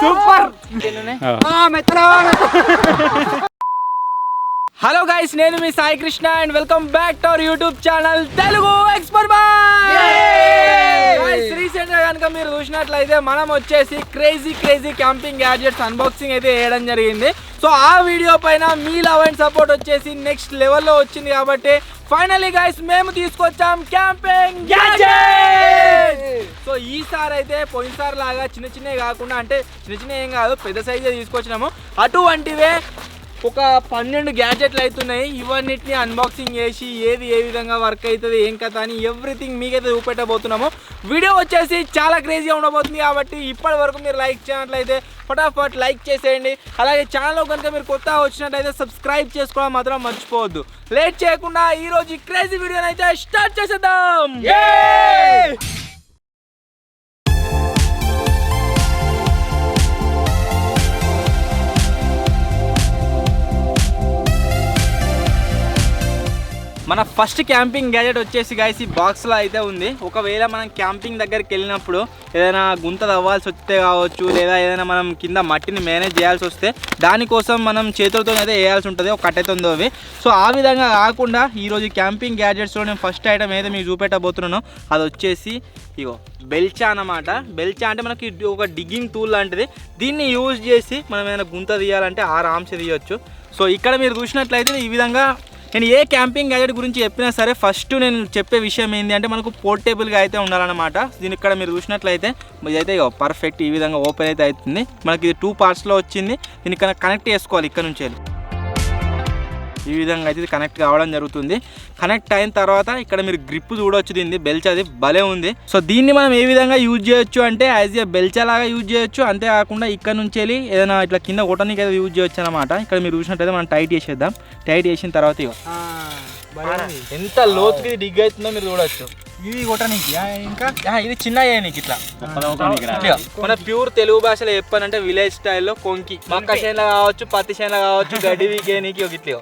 Super. Hello guys, నేను మీ Sai Krishna and welcome back to our YouTube channel Telugu expert boy. Recent గా కనుక మీరు చూసినట్లయితే మనం వచ్చేసి క్రేజీ క్యాంపింగ్ గ్యాడ్జెట్స్ అన్బాక్సింగ్ అయితే చేయడం జరిగింది. సో ఆ వీడియో పైన మీ లవ్ అండ్ సపోర్ట్ వచ్చేసి నెక్స్ట్ లెవెల్లో వచ్చింది కాబట్టి ఫైనలీ గైస్ మేము తీసుకొచ్చాం క్యాంపింగ్ గ్యాడ్జెట్. సో ఈసారి అయితే పోయినసారి లాగా చిన్నవి కాకుండా, అంటే చిన్న ఏం కాదు, పెద్ద సైజే తీసుకొచ్చినాము. అటువంటివే ఒక 12 గ్యాడ్జెట్లు అవుతున్నాయి. ఇవన్నిటిని అన్బాక్సింగ్ చేసి ఏది ఏ విధంగా వర్క్ అవుతుంది, ఏం కథ అని ఎవ్రీథింగ్ మీకైతే చూపెట్టబోతున్నాము. వీడియో వచ్చేసి చాలా క్రేజీగా ఉండబోతుంది కాబట్టి ఇప్పటి వరకు మీరు లైక్ చేయనట్లయితే ఫటాఫట్ లైక్ చేసేయండి. అలాగే ఛానల్లో కనుక మీరు కొత్తగా వచ్చినట్లయితే సబ్స్క్రైబ్ చేసుకోవడం మాత్రం మర్చిపోవద్దు. లేట్ చేయకుండా ఈరోజు క్రేజీ వీడియోని అయితే స్టార్ట్ చేసేద్దాం. మన ఫస్ట్ క్యాంపింగ్ గ్యాజెట్ వచ్చేసి గైస్ ఈ బాక్స్లో అయితే ఉంది. ఒకవేళ మనం క్యాంపింగ్ దగ్గరికి వెళ్ళినప్పుడు ఏదైనా గుంత తవ్వాల్సి వస్తే కావచ్చు, లేదా ఏదైనా మనం కింద మట్టిని మేనేజ్ చేయాల్సి వస్తే దానికోసం మనం చేతులతో అయితే వేయాల్సి ఉంటుంది, ఒక కట్టెతో అవి. సో ఆ విధంగా కాకుండా ఈరోజు క్యాంపింగ్ గ్యాజెట్స్లో నేను ఫస్ట్ ఐటమ్ ఏదో మీకు చూపెట్టబోతున్నాను. అది వచ్చేసి ఇగో బెల్చా అన్నమాట. బెల్చా అంటే మనకి ఒక డిగ్గింగ్ టూల్ లాంటిది. దీన్ని యూజ్ చేసి మనం ఏదైనా గుంత తీయాలంటే ఆరామ్సే తీయొచ్చు. సో ఇక్కడ మీరు చూసినట్లయితే ఈ విధంగా నేను ఏ క్యాంపింగ్ గ్యాజెట్ గురించి చెప్పినా సరే ఫస్ట్ నేను చెప్పే విషయం ఏంటి అంటే మనకు పోర్టేబుల్గా అయితే ఉండాలన్నమాట. దీని ఇక్కడ మీరు చూసినట్లయితే ఇదైతే పర్ఫెక్ట్ ఈ విధంగా ఓపెన్ అయితే అవుతుంది. మనకి ఇది 2 పార్ట్స్లో వచ్చింది. దీన్ని కనెక్ట్ చేసుకోవాలి ఇక్కడ నుంచి ఈ విధంగా అయితే కనెక్ట్ కావడం జరుగుతుంది. కనెక్ట్ అయిన తర్వాత ఇక్కడ మీరు గ్రిప్ చూడవచ్చు, దీన్ని బెల్చా అది భలే ఉంది. సో దీన్ని మనం ఏ విధంగా యూజ్ చేయొచ్చు అంటే యాజ్ ఏ బెల్చా లాగా యూజ్ చేయొచ్చు. అంతేకాకుండా ఇక్కడ నుంచి వెళ్ళి ఏదైనా ఇట్లా కింద కొట్టడానికి అయితే యూజ్ చేయొచ్చు అనమాట. ఇక్కడ మీరు చూసినట్టయితే మనం టైట్ చేసేద్దాం. టైట్ చేసిన తర్వాత ఎంత లోతుకి డిగ్ అవుతుందో మీరు చూడొచ్చు. ఇది కొట్టడానికి ఇంకా ఇది చిన్న నీకు ఇట్లా మన ప్యూర్ తెలుగు భాషలో చెప్పానంటే విలేజ్ స్టైల్లో కొంకి మక్క చేనులో కావచ్చు, పత్తి చేనులో కావచ్చు, గడ్డి వీకే నీకు ఒక ఇట్లా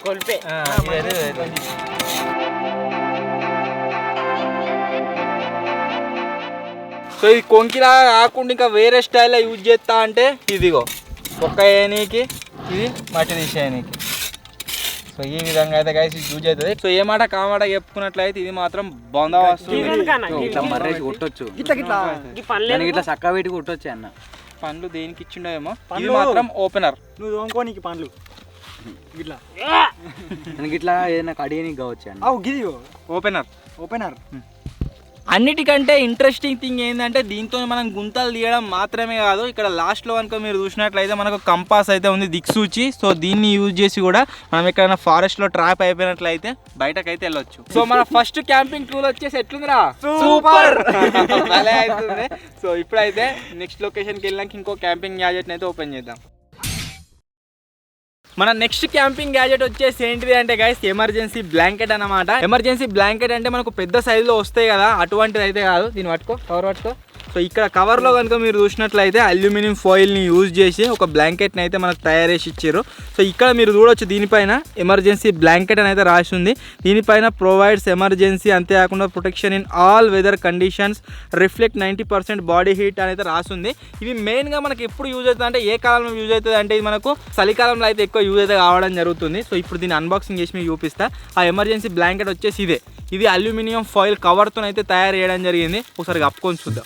కొలిపే. సో ఇది కొంకిలాగా కాకుండా ఇంకా వేరే స్టైల్లో యూజ్ చేస్తా అంటే ఇదిగో ఒక్క ఏనికి, ఇది మట్టి తీసేయనీకి. సో ఈ విధంగా అయితే గైస్ యూజ్ అవుతుంది. సో ఏ మాట కామాట చెప్పుకున్నట్లయితే ఇది మాత్రం బందా వస్తుంది. కొట్టొచ్చు ఇట్లా చక్క పెట్టి కొట్టొచ్చు అన్న. పండ్లు దేనికి ఇచ్చిండేమో. ఇది మాత్రం ఓపెనర్. నువ్వు తోముకోనికి పండ్లు ఇట్లా ఇట్లా ఏదైనా కడియనికి కావచ్చు అన్న. ఓపెనర్ అన్నిటికంటే ఇంట్రెస్టింగ్ థింగ్ ఏంటంటే దీంతో మనం గుంతలు తీయడం మాత్రమే కాదు, ఇక్కడ లాస్ట్లో కనుక మీరు చూసినట్లయితే మనకు కంపాస్ అయితే ఉంది, దిక్సూచి. సో దీన్ని యూజ్ చేసి కూడా మనం ఎక్కడైనా ఫారెస్ట్లో ట్రాప్ అయిపోయినట్లయితే బయటకైతే వెళ్ళొచ్చు. సో మన ఫస్ట్ క్యాంపింగ్ టూల్ వచ్చేసి ఎట్లుందిరా, సూపర్ భలే అవుతుంది. సో ఇప్పుడైతే నెక్స్ట్ లొకేషన్కి వెళ్ళాక ఇంకో క్యాంపింగ్ గ్యాజెట్ని అయితే ఓపెన్ చేద్దాం. మన నెక్స్ట్ క్యాంపింగ్ గ్యాజెట్ వచ్చేసి ఏంటిది అంటే గైస్ ఎమర్జెన్సీ బ్లాంకెట్ అన్నమాట. ఎమర్జెన్సీ బ్లాంకెట్ అంటే మనకు పెద్ద సైజులో వస్తాయి కదా, అటువంటిది అయితే కాదు. దీన్ని కవర్ పట్టుకో. సో ఇక్కడ కవర్లో కనుక మీరు చూసినట్లయితే అల్యూమినియం ఫాయిల్ని యూజ్ చేసి ఒక బ్లాంకెట్ని అయితే మనకు తయారు చేసి ఇచ్చారు. సో ఇక్కడ మీరు చూడవచ్చు దీనిపైన ఎమర్జెన్సీ బ్లాంకెట్ అని అయితే రాసి ఉంది. దీనిపైన ప్రొవైడ్స్ ఎమర్జెన్సీ, అంతేకాకుండా protection in all weather conditions, reflect 90% body heat అని అయితే రాసి ఉంది. ఇది మెయిన్గా మనకి ఎప్పుడు యూజ్ అవుతుంది అంటే ఏ కాలంలో యూజ్ అవుతుంది అంటే ఇది మనకు చలికాలంలో అయితే ఎక్కువ యూజ్ అయితే కావడం జరుగుతుంది. సో ఇప్పుడు దీన్ని అన్బాక్సింగ్ చేసి మీకు చూపిస్తా. ఆ ఎమర్జెన్సీ బ్లాంకెట్ వచ్చేసి ఇదే. ఇది అల్యూమినియం ఫాయిల్ కవర్తో అయితే తయారు చేయడం జరిగింది. ఒకసారి కప్పుకొని చూద్దాం.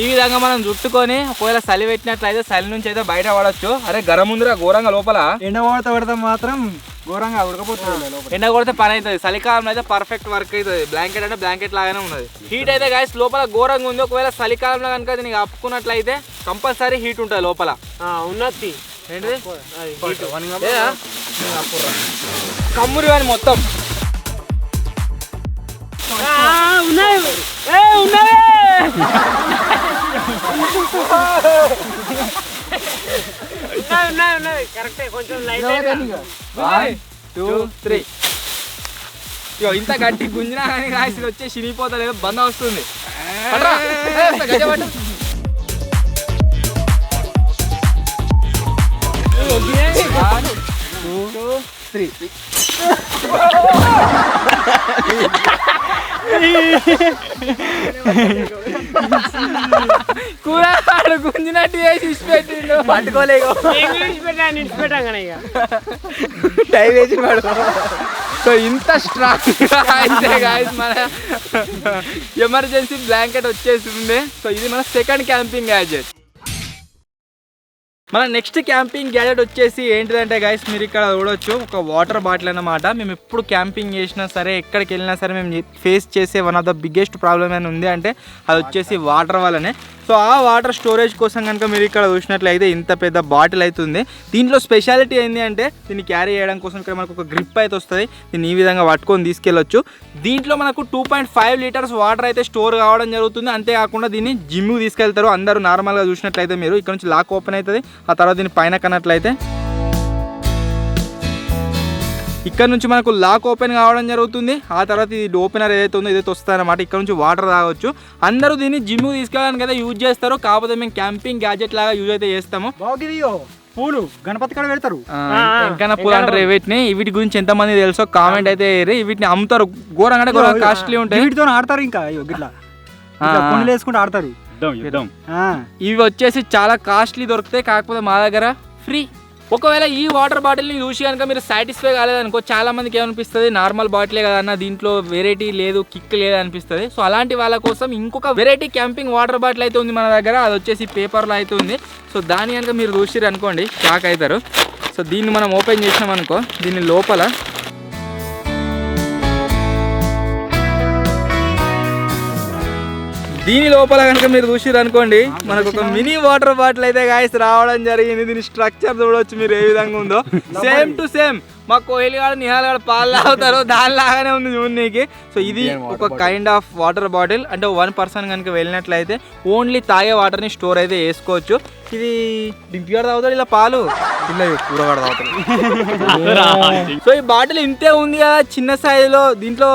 ఈ విధంగా మనం చుట్టుకొని ఒకవేళ చలి పెట్టినట్లయితే చలి నుంచి అయితే బయట పడవచ్చు. అరే గరం ముందురా ఘోరంగా లోపల ఎండ కొడితే మాత్రం ఘోరంగా ఉడకపోతుంది. ఎండ కొడితే పని అవుతుంది. చలికాలంలో అయితే పర్ఫెక్ట్ వర్క్ అవుతుంది. బ్లాంకెట్ అంటే బ్లాంకెట్ లాగానే ఉన్నది. హీట్ అయితే గాయస్ లోపల ఘోరంగా ఉంది. ఒకవేళ చలికాలంలో కనుక దీనికి కప్పుకున్నట్లయితే కంపల్సరీ హీట్ ఉంటుంది లోపల. ఉన్నది ఏంటిది కమ్మురు కానీ మొత్తం ఇంత గట్టి గుంజినా కానీ రాసి వచ్చే చినిగిపోతలేదు, బంద వస్తుంది. 2, 3. కూరగాడు గుంజినట్టు చేసి పెట్టిండు పట్టుకోలేక టైం వేసి వాడు. సో ఇంత స్ట్రాంగ్ అయితే గాయస్ మన ఎమర్జెన్సీ బ్లాంకెట్ వచ్చేసింది. సో ఇది మన సెకండ్ క్యాంపింగ్ గ్యాజెట్. మన నెక్స్ట్ క్యాంపింగ్ గ్యాజెట్ వచ్చేసి ఏంటిదంటే గైస్ మీరు ఇక్కడ చూడొచ్చు ఒక వాటర్ బాటిల్ అన్నమాట. మేము ఎప్పుడు క్యాంపింగ్ చేసినా సరే ఎక్కడికి వెళ్ళినా సరే మేము ఫేస్ చేసే one of the biggest problem ఏమైనా ఉంది అంటే అది వచ్చేసి వాటర్ వల్లనే. సో ఆ వాటర్ స్టోరేజ్ కోసం కనుక మీరు ఇక్కడ చూసినట్లయితే ఇంత పెద్ద బాటిల్ అవుతుంది. దీంట్లో స్పెషాలిటీ ఏంటి అంటే దీన్ని క్యారీ చేయడం కోసం ఇక్కడ మనకు ఒక గ్రిప్ అయితే వస్తుంది. దీన్ని ఈ విధంగా పట్టుకొని తీసుకెళ్ళొచ్చు. దీంట్లో మనకు 2.5 లీటర్స్ వాటర్ అయితే స్టోర్ కావడం జరుగుతుంది. అంతేకాకుండా దీన్ని జిమ్కి తీసుకెళ్తారు అందరూ. నార్మల్గా చూసినట్లయితే మీరు ఇక్కడ నుంచి లాక్ ఓపెన్ అవుతుంది. ఆ తర్వాత దీన్ని పైన కన్నట్లయితే ఇక్కడ నుంచి మనకు లాక్ ఓపెన్ కావడం జరుగుతుంది. ఆ తర్వాత ఇది ఓపెనర్ ఏదైతే ఉందో ఇదైతే వస్తుంది అనమాట. ఇక్కడ నుంచి వాటర్ తాగొచ్చు. అందరూ దీన్ని జిమ్కి తీసుకెళ్ళడానికి అయితే యూజ్ చేస్తారు. కాకపోతే మేము క్యాంపింగ్ గ్యాజెట్ లాగా యూజ్ అయితే చేస్తాము. పూలు గణపతి కాడ పెడతారు. ఎంకన్నా పూలు అంటారు వీటిని. వీటి గురించి ఎంతమంది తెలుసో కామెంట్ అయితే వీటిని అమ్ముతారు. ఘోరంగా అంటే ఘోరంగా కాస్ట్లీ ఉంటాయి. వీటితో ఆడతారు. ఇంకా ఇట్లా కొన్ని వేసుకుంటూ ఆడతారు. ఇవి వచ్చేసి చాలా కాస్ట్లీ దొరుకుతాయి. కాకపోతే మా దగ్గర ఫ్రీ. ఒకవేళ ఈ వాటర్ బాటిల్ని చూసి కనుక మీరు సాటిస్ఫై కాలేదనుకో చాలా మందికి ఏమనిపిస్తుంది నార్మల్ బాటిలే కదా అన్న దీంట్లో వెరైటీ లేదు కిక్ లేదు అనిపిస్తుంది. సో అలాంటి వాళ్ళ కోసం ఇంకొక వెరైటీ క్యాంపింగ్ వాటర్ బాటిల్ అయితే ఉంది మన దగ్గర. అది వచ్చేసి పేపర్లో అయితే ఉంది. సో దాని కనుక మీరు చూసిరు అనుకోండి షాక్ అవుతారు. సో దీన్ని మనం ఓపెన్ చేసినాం అనుకో దీని లోపల కనుక మీరు చూసిరు అనుకోండి మనకు ఒక మినీ వాటర్ బాటిల్ అయితే గాయస్ రావడం జరిగింది. దీని స్ట్రక్చర్ చూడవచ్చు మీరు ఏ విధంగా ఉందో. సేమ్ టు సేమ్ మా కోహ్లీ గారు నిహాల్ గారు పాలు తాగుతారు దానిలాగానే ఉంది చూడనీకి. సో ఇది ఒక కైండ్ ఆఫ్ వాటర్ బాటిల్. అంటే 1 పర్సన్ కనుక వెళ్ళినట్లయితే ఓన్లీ తాగే వాటర్ని స్టోర్ అయితే వేసుకోవచ్చు. ఇది డింపిగాడు తాగుతాడు ఇలా పాలు ఇలా కూరగాడు తాగుతాడు. సో ఈ బాటిల్ ఇంతే ఉంది కదా చిన్న సైజులో. దీంట్లో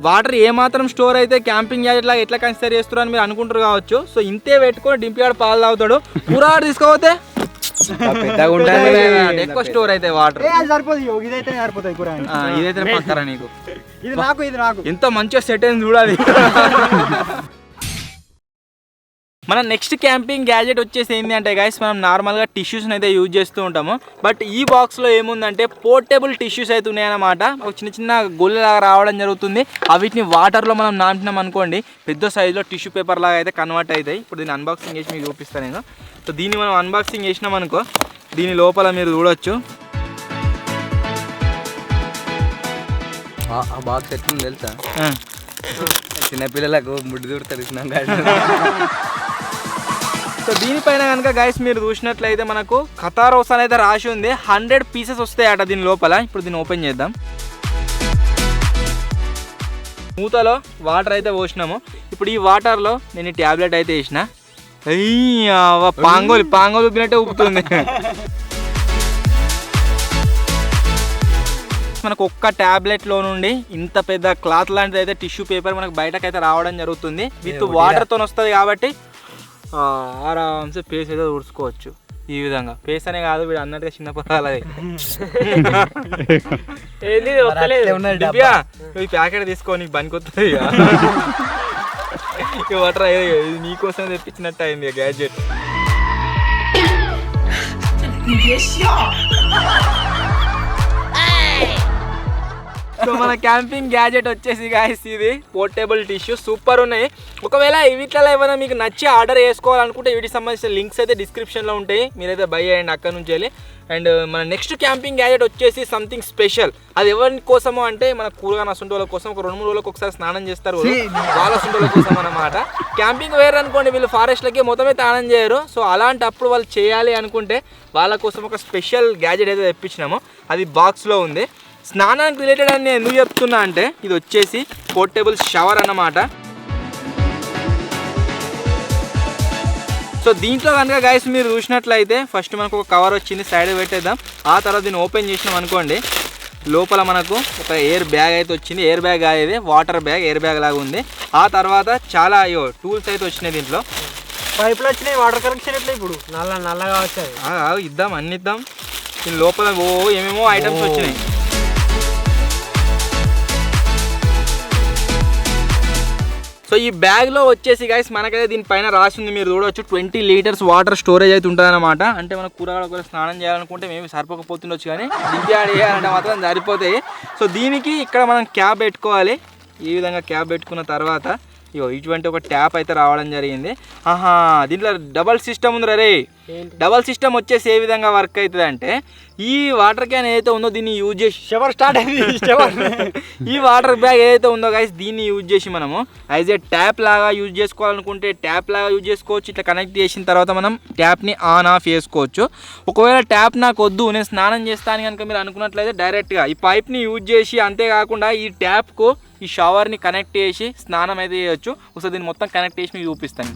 వాటర్ ఏమాత్రం స్టోర్ అయితే క్యాంపింగ్ గ్యాజెట్ లాగా ఎట్లా కన్సిడర్ చేస్తారు అని మీరు అనుకుంటారు కావచ్చు. సో ఇంతే పెట్టుకొని డింపిగాడు పాలు తాగుతాడు. కూరగాడు తీసుకోపోతే పెద్దగా ఉంటుంది ఎక్కువ స్టోర్ అయితే వాటర్ సరిపోదు. ఇదైతే సరిపోతాయి కూర. ఇదైతే పక్కరా నీకు. ఇది నాకు ఎంత మంచిగా సెట్ అయింది చూడాలి. మన నెక్స్ట్ క్యాంపింగ్ గ్యాజెట్ వచ్చేసి ఏంటి అంటే గైస్ మనం నార్మల్గా టిష్యూస్ని అయితే యూజ్ చేస్తూ ఉంటాము. బట్ ఈ బాక్స్లో ఏముందంటే పోర్టబుల్ టిష్యూస్ అయితే ఉన్నాయన్నమాట. ఒక చిన్న చిన్న గొల్లలాగా రావడం జరుగుతుంది. వీటిని వాటర్లో మనం నాంపినాం అనుకోండి పెద్ద సైజులో టిష్యూ పేపర్ లాగా అయితే కన్వర్ట్ అవుతాయి. ఇప్పుడు దీన్ని అన్బాక్సింగ్ చేసి మీకు చూపిస్తాను నేను. సో దీన్ని మనం అన్బాక్సింగ్ చేసినాం అనుకో దీని లోపల మీరు చూడొచ్చు. ఆ బాక్స్ ఎట్లుంది తెలుసా? చిన్నపిల్లలకు ముడ్డు దూరుతారు. సో దీనిపైన కనుక గైస్ మీరు చూసినట్లయితే మనకు ఖతారోస్ అనేది రాసి ఉంది. 100 పీసెస్ వస్తాయట దీని లోపల. ఇప్పుడు దీన్ని ఓపెన్ చేద్దాం. మూతలో వాటర్ అయితే పోసినాము. ఇప్పుడు ఈ వాటర్లో నేను ఈ ట్యాబ్లెట్ అయితే వేసిన. పాంగోలు ఉబ్బినట్టే ఉబ్బుతుంది. మనకు ఒక్క ట్యాబ్లెట్లో నుండి ఇంత పెద్ద క్లాత్ లాంటిది అయితే టిష్యూ పేపర్ మనకు బయటకైతే రావడం జరుగుతుంది. విత్ వాటర్తో వస్తుంది కాబట్టి ఆరామ్సే ఫేస్ అయితే తుడుచుకోవచ్చు. ఈ విధంగా ఫేస్ అనే కాదు వీడు అన్నట్టుగా చిన్న పొలాలది. ఈ ప్యాకెట్ తీసుకో నీకు పనికొస్తుంది. వాటర్ ఇది నీకోసం తెప్పించినట్టు అయింది గ్యాడ్జెట్. సో మన క్యాంపింగ్ గ్యాజెట్ వచ్చేసి గాయస్ ఇది పోర్టబుల్ టిష్యూ సూపర్ ఉన్నాయి. ఒకవేళ వీటిలో ఏమైనా మీకు నచ్చి ఆర్డర్ చేసుకోవాలనుకుంటే వీటికి సంబంధించిన లింక్స్ అయితే డిస్క్రిప్షన్లో ఉంటాయి. మీరైతే బై అయ్యండి అక్కడ నుంచి వెళ్ళి. అండ్ మన నెక్స్ట్ క్యాంపింగ్ గ్యాజెట్ వచ్చేసి సంథింగ్ స్పెషల్. అది ఎవరి కోసమో అంటే మన కూరగాయల అసంటి వాళ్ళ కోసం ఒక 2-3 రోజులకు ఒకసారి స్నానం చేస్తారు వాళ్ళ అసంటి వాళ్ళ కోసం అన్నమాట. క్యాంపింగ్ వేర్ అనుకోండి వీళ్ళు ఫారెస్ట్లకి మొత్తమే స్నానం చేయరు. సో అలాంటప్పుడు వాళ్ళు చేయాలి అనుకుంటే వాళ్ళ కోసం ఒక స్పెషల్ గ్యాజెట్ అయితే తెప్పించినాము. అది బాక్స్లో ఉంది. స్నానానికి రిలేటెడ్ అని నేను ఎందుకు చెప్తున్నా అంటే ఇది వచ్చేసి పోర్టబుల్ షవర్ అన్నమాట. సో దీంట్లో కనుక గైస్ మీరు చూసినట్లయితే ఫస్ట్ మనకు ఒక కవర్ వచ్చింది సైడ్ పెట్టేద్దాం. ఆ తర్వాత దీన్ని ఓపెన్ చేసినాం అనుకోండి లోపల మనకు ఒక ఎయిర్ బ్యాగ్ అయితే వచ్చింది. ఎయిర్ బ్యాగ్ కాదు వాటర్ బ్యాగ్ ఎయిర్ బ్యాగ్ లాగా ఉంది. ఆ తర్వాత చాలా టూల్స్ అయితే వచ్చినాయి. దీంట్లో పైపులు వచ్చినాయి వాటర్ కనెక్షన్. ఇప్పుడు నల్లగా వచ్చాయి. ఇద్దాం అన్ని ఇద్దాం. దీని లోపల ఏమేమో ఐటమ్స్ వచ్చినాయి. సో ఈ బ్యాగ్లో వచ్చేసి గైస్ మనకైతే దీనిపైన రాసింది మీరు చూడవచ్చు 20 లీటర్స్ వాటర్ స్టోరేజ్ అయితే ఉంటుంది అనమాట. అంటే మన కూరగాయల ఒకవేళ స్నానం చేయాలనుకుంటే మేము సరిపోకపోతుండొచ్చు, కానీ దింపి యాడ్ చేయాలంటే మాత్రం సరిపోతాయి. సో దీనికి ఇక్కడ మనం క్యాప్ పెట్టుకోవాలి. ఈ విధంగా క్యాప్ పెట్టుకున్న తర్వాత ఇటువంటి ఒక ట్యాప్ అయితే రావడం జరిగింది. దీంట్లో డబల్ సిస్టమ్ ఉంది రే. డబల్ సిస్టమ్ వచ్చేసి ఏ విధంగా వర్క్ అవుతుంది అంటే, ఈ వాటర్ క్యాన్ ఏదైతే ఉందో దీన్ని యూజ్ చేసి షవర్ స్టార్ట్ అయింది. ఈ వాటర్ బ్యాగ్ ఏదైతే ఉందో గైస్ దీన్ని యూజ్ చేసి మనము యాజ్ ఏ ట్యాప్ లాగా యూజ్ చేసుకోవాలనుకుంటే ట్యాప్ లాగా యూజ్ చేసుకోవచ్చు. ఇట్లా కనెక్ట్ చేసిన తర్వాత మనం ట్యాప్ని ఆన్ ఆఫ్ చేసుకోవచ్చు. ఒకవేళ ట్యాప్ నాకు వద్దు, నేను స్నానం చేస్తాను కనుక మీరు అనుకున్నట్లయితే డైరెక్ట్గా ఈ పైప్ని యూజ్ చేసి, అంతేకాకుండా ఈ ట్యాప్కు ఈ షవర్ని కనెక్ట్ చేసి స్నానం అయితే చేయొచ్చు. ఒకసారి దీన్ని మొత్తం కనెక్ట్ చేసి మీకు చూపిస్తాను.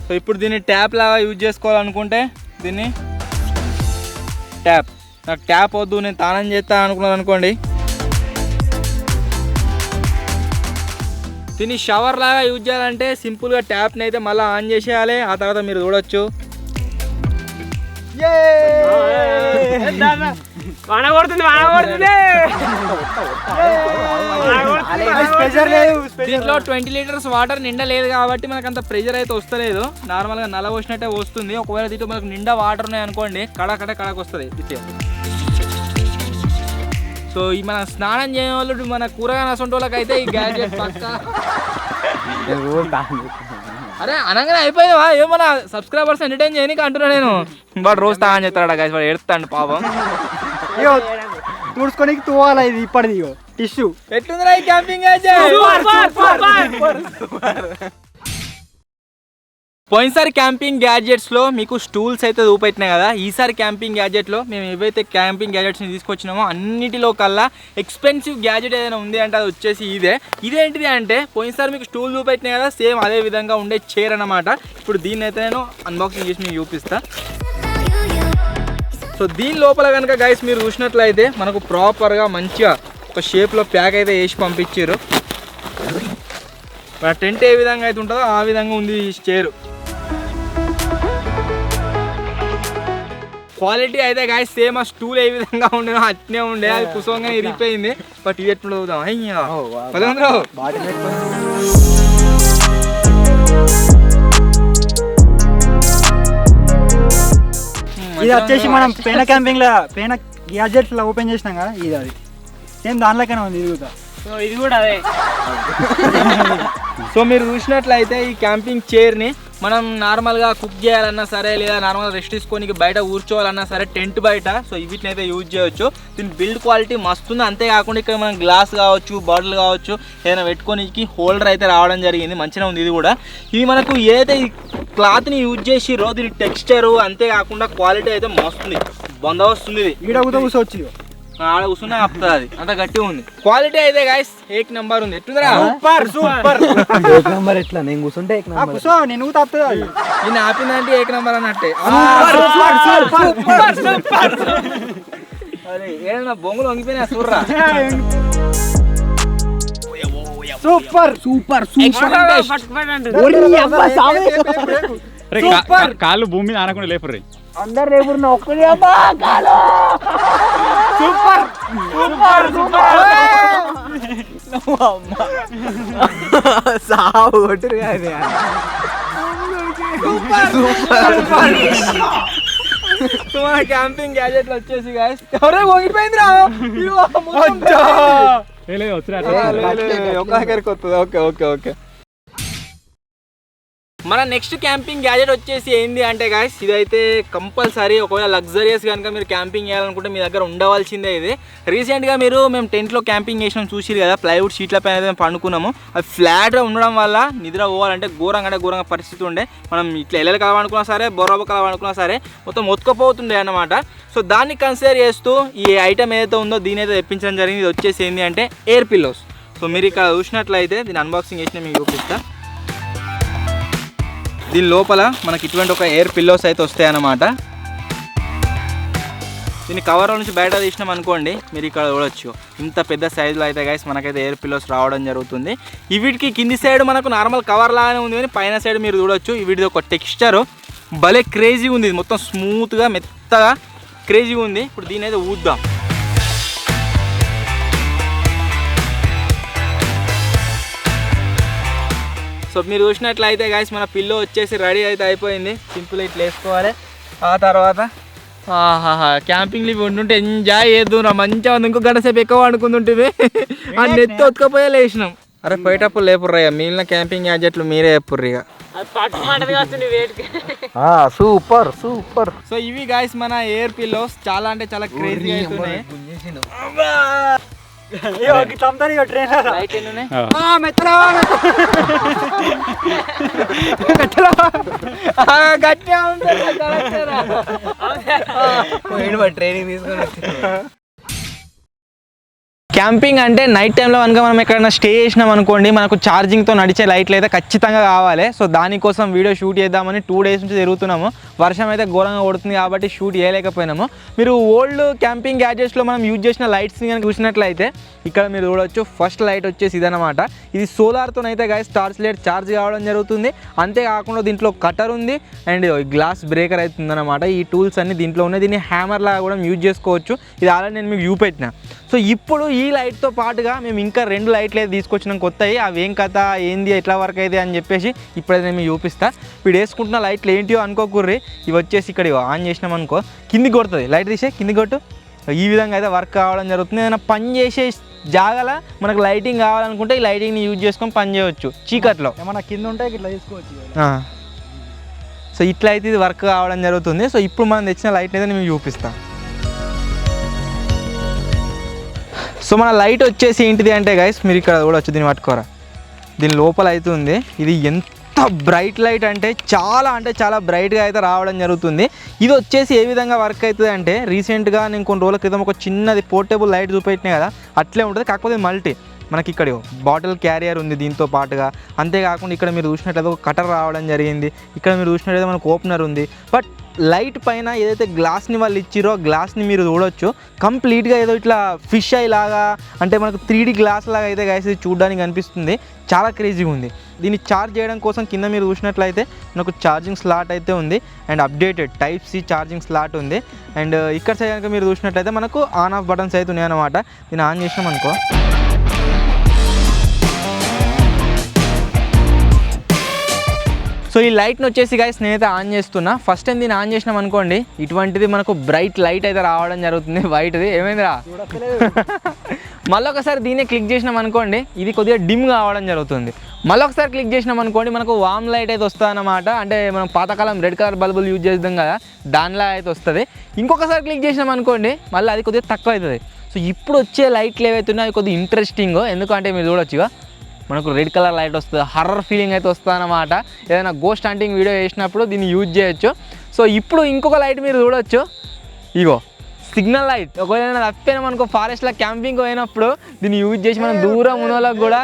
సో ఇప్పుడు దీన్ని ట్యాప్ లాగా యూజ్ చేసుకోవాలనుకుంటే దీన్ని ట్యాప్, నాకు ట్యాప్ వద్దు నేను స్నానం చేస్తాను అనుకున్నాను అనుకోండి, దీన్ని షవర్ లాగా యూజ్ చేయాలంటే సింపుల్గా ట్యాప్ని అయితే మళ్ళీ ఆన్ చేసేయాలి. ఆ తర్వాత మీరు చూడొచ్చు దీంట్లో 20 లీటర్స్ వాటర్ నిండా లేదు కాబట్టి మనకు అంత ప్రెషర్ అయితే వస్తలేదు. నార్మల్గా నల్ల పోసినట్టే వస్తుంది. ఒకవేళ దీంట్లో మనకు నిండా వాటర్ ఉన్నాయి అనుకోండి, కడకు వస్తుంది. సో ఈ మన స్నానం చేయని వాళ్ళు, మన కూరగాయల అసంటి వాళ్ళకి అయితే ఈ గ్యాడ్జెట్ పక్క. అరే అనగానే అయిపోయావా? ఏమన్నా సబ్స్క్రైబర్స్ ఎంటర్టైన్ చేయడానికి అంటున్నా నేను. వాడు రోజు తాగని చెప్తాడు గైస్, వాడు ఎడుతాడు పాపం. తుడుచుకోనికి తువ్వాలా ఇది ఇప్పటిది టిష్యూ. ఎట్లుందిరా ఈ క్యాంపింగ్ గ్యాడ్జెట్? పోయినసారి క్యాంపింగ్ గ్యాడ్జెట్స్లో మీకు స్టూల్స్ అయితే చూపెట్టినాయి కదా. ఈసారి క్యాంపింగ్ గ్యాడ్జెట్లో మేము ఏవైతే క్యాంపింగ్ గ్యాడ్జెట్స్ని తీసుకొచ్చినామో అన్నిటిలో కల్లా ఎక్స్పెన్సివ్ గ్యాడ్జెట్ ఏదైనా ఉంది అంటే అది వచ్చేసి ఇదేంటిది అంటే, పోయినసారి మీకు స్టూల్ చూపెట్టినాయి కదా, సేమ్ అదే విధంగా ఉండే చైర్ అన్నమాట. ఇప్పుడు దీన్ని అయితే నేను అన్బాక్సింగ్ చేసి మీకు చూపిస్తా. సో దీని లోపల కనుక గైస్ మీరు చూసినట్లయితే మనకు ప్రాపర్గా మంచిగా ఒక షేప్లో ప్యాక్ అయితే వేసి పంపించారు. మన టెంట్ ఏ విధంగా అయితే ఉంటుందో ఆ విధంగా ఉంది ఈ చైర్. క్వాలిటీ అయితే గాయస్ సేమ్ ఆ స్టూల్ ఏ విధంగా ఉండేనో అట్నే ఉండే, అది కుసంగా ఇరిగిపోయింది. బట్ ఇది ఎట్లా అవుతాం ఇది వచ్చేసి మనం పేన క్యాంపింగ్ లో పేన గ్యాడ్జెట్స్ లో ఓపెన్ చేసినాం కదా, ఇది అది సేమ్ దానిలోకనే ఉంది. ఇది కూడా అదే. సో మీరు చూసినట్లయితే ఈ క్యాంపింగ్ చైర్ని మనం నార్మల్గా కుక్ చేయాలన్నా సరే, లేదా నార్మల్గా రెస్ట్ తీసుకోనికి బయట కూర్చోవాలన్నా సరే టెంట్ బయట, సో వీటిని అయితే యూజ్ చేయొచ్చు. దీని బిల్డ్ క్వాలిటీ మస్తుంది. అంతేకాకుండా ఇక్కడ మనం గ్లాస్ కావచ్చు, బాటిల్ కావచ్చు, ఏదైనా పెట్టుకోనికి హోల్డర్ అయితే రావడం జరిగింది. మంచిగా ఉంది ఇది కూడా. ఇది మనకు ఏదైతే ఈ క్లాత్ని యూజ్ చేసి దీని టెక్స్చరు, అంతేకాకుండా క్వాలిటీ అయితే మస్తుంది, బందోబస్తుంది. ఇది ఈడ కూర్చోవచ్చు, ఆడ కూర్చున్నా ఆపుతుంది, అది అంత గట్టిగా ఉంది. క్వాలిటీ అయితే గైస్ ఏక్ నెంబర్ ఉంది. ఎట్లుందిరా? సూపర్. ఏక్ నెంబర్ ఎట్లా? నేను కూర్చుంటే ఏక్ నెంబర్, కూర్చో నేను తప్పుతుంది. నేను ఆపిందంటే ఏక్ నెంబర్ అన్నట్టే. అరే ఏదైనా బొంగులు వంగిపోయినా చూడరా. Super super super. కాళ్ళు భూమి మీద ఆనకుండా లేపరు అందరు లేపురు ఒక్కడే సూపర్ సూపర్ సూపర్ సావు కొట్టురు కానీ మన క్యాంపింగ్ గ్యాజెట్లు వచ్చేసి గాయస్ ఎవరే వంగిపోయిందిరా. Okay okay okay. మన నెక్స్ట్ క్యాంపింగ్ గ్యాజెట్ వచ్చేసి ఏంది అంటే గాయస్, ఇదైతే కంపల్సరీ ఒకవేళ లగ్జరియస్ కనుక మీరు క్యాంపింగ్ చేయాలనుకుంటే మీ దగ్గర ఉండవలసిందే. ఇది రీసెంట్గా మేము టెంట్లో క్యాంపింగ్ చేసినాం చూసిరు కదా, ప్లైవుడ్ షీట్ల పైన అయితే మేము పండుకున్నాము. అది ఫ్లాట్గా ఉండడం వల్ల నిద్ర పోవాలంటే ఘోరంగా పరిస్థితి ఉండే. మనం ఇట్లా ఎల్లలు కలవాలనుకున్నా సరే, బొర్రబ కలవాలనుకున్నా సరే మొత్తం మొత్తుకపోతుండే అన్నమాట. సో దాన్ని కన్సిడర్ చేస్తూ ఈ ఐటమ్ ఏదైతే ఉందో దీని అయితే తెప్పించడం జరిగింది. ఇది వచ్చేసి ఏంటి అంటే ఎయిర్ పిల్లోస్. సో మీరు ఇక్కడ చూసినట్లయితే దీన్ని అన్బాక్సింగ్ చేసిన మీకు చూపిస్తా. దీని లోపల మనకి ఇటువంటి ఒక ఎయిర్ పిల్లోస్ అయితే వస్తాయి అన్నమాట. దీన్ని కవర్ నుంచి బయట తీసినాం అనుకోండి, మీరు ఇక్కడ చూడొచ్చు ఇంత పెద్ద సైజులో అయితే గైస్ మనకైతే ఎయిర్ పిల్లోస్ రావడం జరుగుతుంది. వీటికి కింది సైడ్ మనకు నార్మల్ కవర్ లాగానే ఉంది, కానీ పైన సైడ్ మీరు చూడొచ్చు వీటిది ఒక టెక్స్చర్ భలే క్రేజీ ఉంది. మొత్తం స్మూత్గా మెత్తగా క్రేజీగా ఉంది. ఇప్పుడు దీని అయితే ఊద్దాం. సో మీరు చూసినట్లయితే గైస్ మన పిల్లో వచ్చేసి రెడీ అయితే అయిపోయింది. సింపుల్ ఇట్లా వేసుకోవాలి. ఆ తర్వాత క్యాంపింగ్లు ఇవి ఉంటుంటే ఎంజాయ్ చేద్దాం. మంచిగా ఉంది. ఇంకో గంట సేపు ఎక్కువ అనుకుంటుంటే ఆ నెత్తి ఒత్తుకపోయే లేచినాం. అరే పోయేటప్పుడు లేపుర్రయ్యా, మిగిలిన క్యాంపింగ్ గ్యాజెట్లు మీరే చెప్పుర్రు ఇక. Super super. సో ఇవి గైస్ మన ఎయిర్ పిల్లోస్, చాలా అంటే చాలా క్రేజీ అవుతున్నాయి. ట్రైనింగ్ తీసుకొని క్యాంపింగ్ అంటే నైట్ టైంలో కనుక మనం ఎక్కడైనా స్టే చేసినాం అనుకోండి, మనకు ఛార్జింగ్తో నడిచే లైట్లు అయితే ఖచ్చితంగా కావాలి. సో దానికోసం వీడియో షూట్ చేద్దామని 2 days నుంచి తిరుగుతున్నాము. వర్షం అయితే ఘోరంగా కొడుతుంది కాబట్టి షూట్ చేయలేకపోయినాము. మీరు ఓల్డ్ క్యాంపింగ్ గ్యాజెట్స్లో మనం యూజ్ చేసిన లైట్స్ని కనుక చూసినట్లయితే ఇక్కడ మీరు చూడవచ్చు. ఫస్ట్ లైట్ వచ్చేసి ఇదన్నమాట. ఇది సోలార్తోనైతే గైస్ టార్చ్ లైట్ ఛార్జ్ కావడం జరుగుతుంది. అంతేకాకుండా దీంట్లో కటర్ ఉంది అండ్ గ్లాస్ బ్రేకర్ అవుతుంది అనమాట. ఈ టూల్స్ అన్ని దీంట్లో ఉన్నాయి. దీన్ని హ్యామర్ లాగా కూడా యూజ్ చేసుకోవచ్చు. ఇది ఆల్రెడీ నేను మీకు చూపెట్టిన. సో ఇప్పుడు ఈ లైట్తో పాటుగా మేము ఇంకా 2 లైట్లు అయితే తీసుకొచ్చినాం కొత్తవి. అవి ఏం కథ ఏంది ఎట్లా వర్క్ అయితే అని చెప్పేసి ఇప్పుడైతే నేను మీకు చూపిస్తా. ఇప్పుడు వేసుకుంటున్న లైట్లు ఏంటియో అనుకోకుర్రి. ఇవి వచ్చేసి ఇక్కడ ఆన్ చేసినాం అనుకో కిందికి కొడుతుంది. లైట్ తీసే కిందికి కొట్టు. ఈ విధంగా అయితే వర్క్ కావడం జరుగుతుంది. ఏదైనా పని చేసే జాగాల మనకు లైటింగ్ కావాలనుకుంటే ఈ లైటింగ్ని యూజ్ చేసుకొని పని చేయవచ్చు చీకట్లో. ఏమన్నా కింద ఉంటే ఇట్లా తీసుకోవచ్చు. సో ఇట్లా అయితే ఇది వర్క్ కావడం జరుగుతుంది. సో ఇప్పుడు మనం తెచ్చిన లైట్ని అయితే నేను చూపిస్తాను. సో మన లైట్ వచ్చేసి ఏంటిది అంటే గైస్ మీరు ఇక్కడ చూడవచ్చు. దీన్ని పట్టుకోరా. దీని లోపల అయితే ఉంది. ఇది ఎంత బ్రైట్ లైట్ అంటే చాలా బ్రైట్గా అయితే రావడం జరుగుతుంది. ఇది వచ్చేసి ఏ విధంగా వర్క్ అవుతుంది అంటే రీసెంట్గా నేను కొన్ని రోజుల క్రితం ఒక చిన్నది పోర్టబుల్ లైట్ చూపెట్టినా కదా, అట్లే ఉంటుంది. కాకపోతే మల్టీ మనకి ఇక్కడ బాటిల్ క్యారియర్ ఉంది దీంతో పాటుగా. అంతేకాకుండా ఇక్కడ మీరు చూసినట్లయితే ఒక కటర్ రావడం జరిగింది. ఇక్కడ మీరు చూసినట్లయితే మనకు ఓపెనర్ ఉంది. బట్ లైట్ పైన ఏదైతే గ్లాస్ని వాళ్ళు ఇచ్చిరో గ్లాస్ని మీరు చూడొచ్చు. కంప్లీట్గా ఏదో ఇట్లా ఫిష్ ఐ లాగా అంటే మనకు 3D గ్లాస్ లాగా అయితే గైస్ ఇది చూడడానికి అనిపిస్తుంది. చాలా క్రేజీగా ఉంది. దీన్ని ఛార్జ్ చేయడం కోసం కింద మీరు చూసినట్లయితే మనకు ఛార్జింగ్ స్లాట్ అయితే ఉంది and updated Type-C charging slot ఉంది. అండ్ ఇక్కడ సైడ్ కనుక మీరు చూసినట్లయితే మనకు ఆన్ ఆఫ్ బటన్స్ అయితే ఉన్నాయి అన్నమాట. దీన్ని ఆన్ చేసినాం అనుకో, సో ఈ లైట్ని వచ్చేసి గైస్ నేనైతే ఆన్ చేస్తున్నా. ఫస్ట్ టైం దీన్ని ఆన్ చేసినాం అనుకోండి, ఇటువంటిది మనకు బ్రైట్ లైట్ అయితే రావడం జరుగుతుంది. వైట్ది ఏమైందిరా. మళ్ళీ ఒకసారి దీన్ని క్లిక్ చేసినాం అనుకోండి, ఇది కొద్దిగా డిమ్ కావడం జరుగుతుంది. మళ్ళీ ఒకసారి క్లిక్ చేసినాం అనుకోండి, మనకు వామ్ లైట్ అయితే వస్తుంది అన్నమాట. అంటే మనం పాతకాలం రెడ్ కలర్ బల్బులు యూజ్ చేద్దాం కదా, దానిలా అయితే వస్తుంది. ఇంకొకసారి క్లిక్ చేసినాం అనుకోండి, మళ్ళీ అది కొద్దిగా తక్కువ అవుతుంది. సో ఇప్పుడు వచ్చే లైట్లు ఏవైతే ఉన్నాయో అది కొద్దిగా ఇంట్రెస్టింగ్. ఎందుకంటే మీరు చూడొచ్చుగా మనకు రెడ్ కలర్ లైట్ వస్తుంది, హర్రర్ ఫీలింగ్ అయితే వస్తుంది అన్నమాట. ఏదైనా గోస్ట్ హంటింగ్ వీడియో చేసినప్పుడు దీన్ని యూజ్ చేయొచ్చు. సో ఇప్పుడు ఇంకొక లైట్ మీరు చూడొచ్చు, ఇగో సిగ్నల్ లైట్. ఒకవేళ తప్పిపోయినా మనకు ఫారెస్ట్లో క్యాంపింగ్ పోయినప్పుడు దీన్ని యూజ్ చేసి మనం దూరం ఉన్న వాళ్ళకి కూడా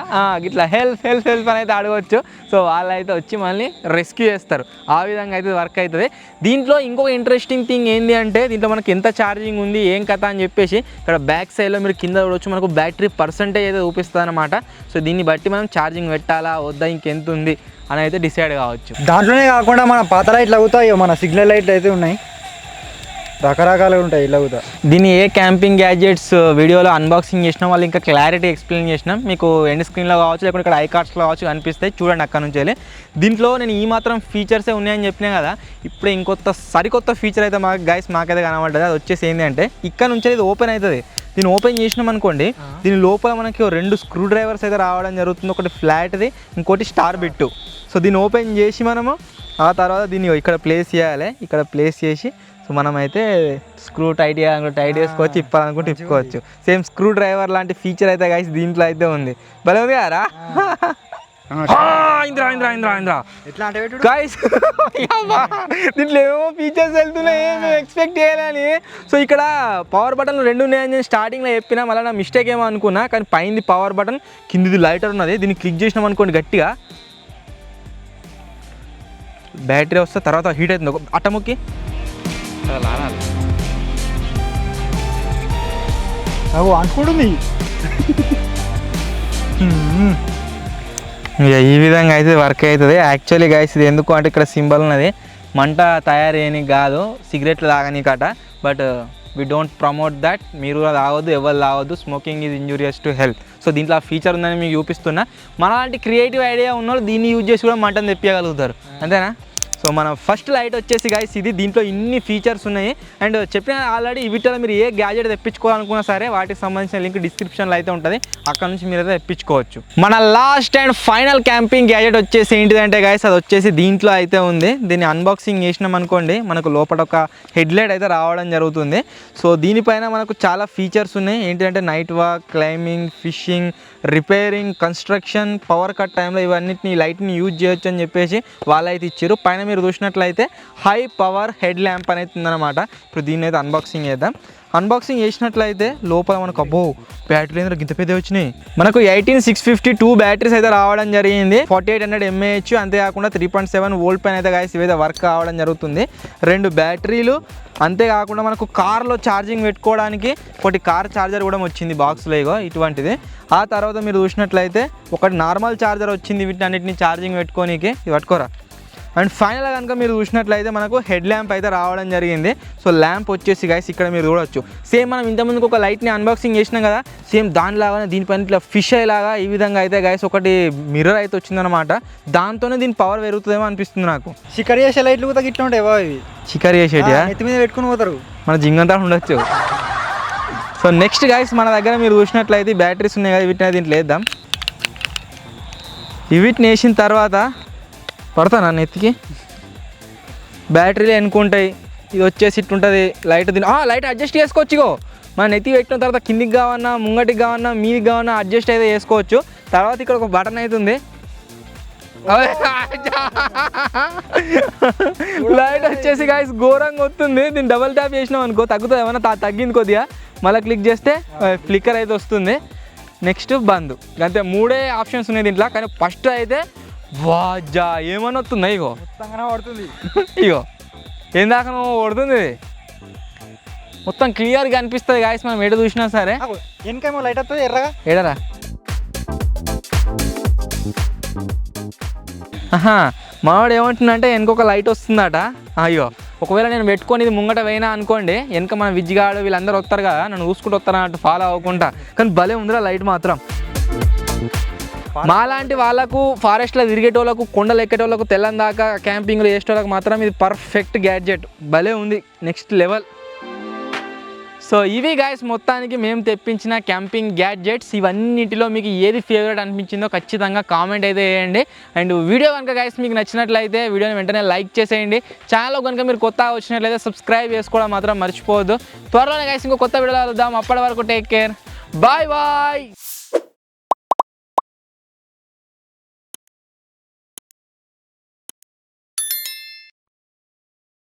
ఇట్లా హెల్ప్ అని అయితే అడగవచ్చు. సో వాళ్ళు అయితే వచ్చి మళ్ళీ రెస్క్యూ చేస్తారు. ఆ విధంగా అయితే వర్క్ అవుతుంది. దీంట్లో ఇంకొక ఇంట్రెస్టింగ్ థింగ్ ఏంటి అంటే దీంట్లో మనకి ఎంత ఛార్జింగ్ ఉంది ఏం కథ అని చెప్పేసి ఇక్కడ బ్యాక్ సైడ్లో మీరు కింద చూడవచ్చు మనకు బ్యాటరీ పర్సంటేజ్ అయితే చూపిస్తుంది అనమాట. సో దీన్ని బట్టి మనం ఛార్జింగ్ పెట్టాలా వద్దా ఇంకెంత ఉంది అని అయితే డిసైడ్ కావచ్చు. దాంట్లోనే కాకుండా మన పాత లైట్లు అవుతాయి, మన సిగ్నల్ లైట్లు అయితే ఉన్నాయి, రకరకాలుగా ఉంటాయి ఇలా కూడా. దీన్ని ఏ క్యాంపింగ్ గ్యాజెట్స్ వీడియోలో అన్బాక్సింగ్ చేసినాం, వాళ్ళు ఇంకా క్లారిటీ ఎక్స్ప్లెయిన్ చేసినాం. మీకు ఎండ్ స్క్రీన్లో కావచ్చు లేకపోతే ఇక్కడ ఐకార్డ్స్లో కావచ్చు కనిపిస్తాయి, చూడండి అక్కడ నుంచి వెళ్ళి. దీంట్లో నేను ఈ మాత్రం ఫీచర్సే ఉన్నాయని చెప్పినా కదా, ఇప్పుడే సరికొత్త ఫీచర్ అయితే మాకైతే కనబడ్డది. అది వచ్చేసి ఏంటి అంటే ఇక్కడ నుంచి ఇది ఓపెన్ అవుతుంది. దీన్ని ఓపెన్ చేసినాం అనుకోండి, దీని లోపల మనకి 2 స్క్రూ డ్రైవర్స్ అయితే రావడం జరుగుతుంది. ఒకటి ఫ్లాట్ది, ఇంకోటి స్టార్ బిట్టు. సో దీన్ని ఓపెన్ చేసి మనము ఆ తర్వాత దీన్ని ఇక్కడ ప్లేస్ చేయాలి. ఇక్కడ ప్లేస్ చేసి సో మనమైతే స్క్రూ టైట్ చేసుకోవచ్చు, ఇప్పాలనుకుంటే ఇప్పుకోవచ్చు. సేమ్ స్క్రూ డ్రైవర్ లాంటి ఫీచర్ అయితే గైస్ దీంట్లో అయితే ఉంది. భలే ఉంది కదా ఎట్లా అంటే గైస్. దీంట్లో ఏమో ఫీచర్స్ వెళ్తున్నాయి మేము ఎక్స్పెక్ట్ చేయాలని. సో ఇక్కడ పవర్ బటన్ 2 ఉన్నాయని నేను స్టార్టింగ్లో చెప్పినా, మళ్ళీ నా మిస్టేక్ ఏమో అనుకున్నా. కానీ పైంది పవర్ బటన్, కిందిది లైటర్ ఉన్నది. దీన్ని క్లిక్ చేసినాం అనుకోండి గట్టిగా, బ్యాటరీ వస్తే తర్వాత హీట్ అవుతుంది. అట్టముక్కి అవు అనుకుంటుంది. ఇక ఈ విధంగా అయితే వర్క్ అవుతుంది. యాక్చువల్లీ గైస్ ఇది ఎందుకు అంటే ఇక్కడ సింబల్ ఉన్నది, మంట తయారు చేయడానికి కాదు, సిగరెట్లు తాగనీకట. But we don't promote that. మీరు కూడా తాగొద్దు, ఎవరు తాగొద్దు. Smoking is injurious to health. So దీంట్లో ఆ ఫీచర్ ఉందని మీకు చూపిస్తున్నా. మనలాంటి క్రియేటివ్ ఐడియా ఉన్నోళ్ళు దీన్ని యూజ్ చేసి కూడా మంటను తెప్పియగలుగుతారు, అంతేనా? సో మన ఫస్ట్ లైట్ వచ్చేసి గైస్ ఇది. దీంట్లో ఇన్ని ఫీచర్స్ ఉన్నాయి. అండ్ చెప్పిన ఆల్రెడీ వీటిలో మీరు ఏ గ్యాజెట్ తెప్పించుకోవాలనుకున్నా సరే వాటికి సంబంధించిన లింక్ డిస్క్రిప్షన్లో అయితే ఉంటుంది, అక్కడ నుంచి మీరు అయితే తెప్పించుకోవచ్చు. మన last and final camping gadget వచ్చేసి ఏంటిదంటే గైస్ అది వచ్చేసి దీంట్లో అయితే ఉంది. దీన్ని అన్బాక్సింగ్ చేసినాం అనుకోండి, మనకు లోపల ఒక హెడ్లైట్ అయితే రావడం జరుగుతుంది. సో దీనిపైన మనకు చాలా ఫీచర్స్ ఉన్నాయి. ఏంటంటే night walk, climbing, fishing, repairing, construction, power cut టైంలో ఇవన్నిటిని లైట్ని యూజ్ చేయొచ్చు అని చెప్పేసి వాళ్ళైతే ఇచ్చారు. పైన మీరు చూసినట్లయితే హై పవర్ హెడ్ ల్యాంప్ అనేది ఉందన్నమాట. ఇప్పుడు దీన్ని అయితే అన్బాక్సింగ్ చేద్దాం. అన్బాక్సింగ్ చేసినట్లయితే లోపల మనకు అబ్బో బ్యాటరీ ఏంద్ర గింత పెద్ద వచ్చినాయి. మనకు 18652 బ్యాటరీస్ అయితే రావడం జరిగింది. 4800 mAh, అంతేకాకుండా 3.7 వోల్ట్ పైన అయితే గాయస్ ఇవైతే వర్క్ కావడం జరుగుతుంది. 2 బ్యాటరీలు, అంతేకాకుండా మనకు కార్లో ఛార్జింగ్ పెట్టుకోవడానికి ఒకటి కార్ ఛార్జర్ కూడా వచ్చింది బాక్స్లో, ఇగో ఇటువంటిది. ఆ తర్వాత మీరు చూసినట్లయితే ఒకటి నార్మల్ ఛార్జర్ వచ్చింది వీటిని అన్నిటిని ఛార్జింగ్ పెట్టుకోనికి, ఇది పట్టుకోరా. అండ్ ఫైనల్గా కనుక మీరు చూసినట్లయితే మనకు హెడ్ ల్యాంప్ అయితే రావడం జరిగింది. సో ల్యాంప్ వచ్చేసి గైస్ ఇక్కడ మీరు చూడవచ్చు. సేమ్ మనం ఇంతకుముందుకు ఒక లైట్ని అన్బాక్సింగ్ చేసినాం కదా, సేమ్ దానిలాగానే దీనిపైన ఇట్లా ఫిష్ అయ్యేలాగా ఈ విధంగా అయితే గైస్ ఒకటి మిర్రర్ అయితే వచ్చిందనమాట. దాంతోనే దీని పవర్ పెరుగుతుందేమో అనిపిస్తుంది నాకు. షికర్ చేసే లైట్లు కూడా ఇట్లా ఉంటాయి బాబు, ఇవి చికర్ చేసేటియా ఎత్తి మీద పెట్టుకుని పోతారు, మన జింగంతా ఉండొచ్చు. సో నెక్స్ట్ గైస్ మన దగ్గర మీరు చూసినట్లయితే బ్యాటరీస్ ఉన్నాయి కదా, వీటిని దీంట్లో వేద్దాం. వీటిని వేసిన తర్వాత పడతానా నెత్తికి, బ్యాటరీలు ఎన్నుకుంటాయి. ఇది వచ్చేసి ఇట్టుంటుంది లైట్. లైట్ అడ్జస్ట్ చేసుకోవచ్చు. ఇగో మన నెత్తి పెట్టిన తర్వాత కిందికి కావన్నా, ముంగటికి కావన్నా, మీదికి కావన్నా అడ్జస్ట్ అయితే చేసుకోవచ్చు. తర్వాత ఇక్కడ ఒక బటన్ అవుతుంది, లైట్ వచ్చేసి గాయస్ ఘోరంగా వస్తుంది. దీన్ని డబల్ ట్యాప్ చేసినాం అనుకో తగ్గుతుంది, ఏమన్నా తగ్గింది కొద్దిగా. మళ్ళీ క్లిక్ చేస్తే ఫ్లిక్కర్ అయితే వస్తుంది. నెక్స్ట్ బంద్. అంతే 3 ఆప్షన్స్ ఉన్నాయి దీంట్లో. కానీ ఫస్ట్ అయితే వాజా ఏమని వస్తుందా, ఇగో మొత్తంగానే పడుతుంది. ఇగో ఏందాక నువ్వు పడుతుంది, మొత్తం క్లియర్గా అనిపిస్తుంది గాయస్ మనం ఎటు చూసినా సరే. వెనకేమో లైట్ వస్తుంది ఎర్రగా, ఏడరా మావాడు ఏమంటుందంటే వెనకొక లైట్ వస్తుందట. అయ్యో ఒకవేళ నేను పెట్టుకొని ఇది ముంగట పోయినా అనుకోండి, వెనక మన విజ్జిగాడు వీళ్ళందరూ వస్తారు కదా, నన్ను చూసుకుంటూ వస్తారా అన్నట్టు ఫాలో అవ్వకుండా. కానీ భలే ఉందిరా లైట్ మాత్రం. మాలాంటి వాళ్ళకు, ఫారెస్ట్లో తిరిగేటోళ్ళకు, కొండలు ఎక్కేటోళ్ళకు, తెల్లని దాకా క్యాంపింగ్లు చేసేటోళ్ళకు మాత్రం ఇది పర్ఫెక్ట్ గ్యాడ్జెట్. భలే ఉంది, నెక్స్ట్ లెవెల్. సో ఇవి గాయస్ మొత్తానికి మేము తెప్పించిన క్యాంపింగ్ గ్యాడ్జెట్స్. ఇవన్నిటిలో మీకు ఏది ఫేవరెట్ అనిపించిందో ఖచ్చితంగా కామెంట్ అయితే చేయండి. అండ్ వీడియో కనుక గాయస్ మీకు నచ్చినట్లయితే వీడియోని వెంటనే లైక్ చేసేయండి. ఛానల్లో కనుక మీరు కొత్తగా వచ్చినట్లయితే సబ్స్క్రైబ్ చేసుకోవడం మాత్రం మర్చిపోవద్దు. త్వరలోనే గాయస్ ఇంకో కొత్త వీడియోలో కలుద్దాం. అప్పటి వరకు టేక్ కేర్, బాయ్ బాయ్.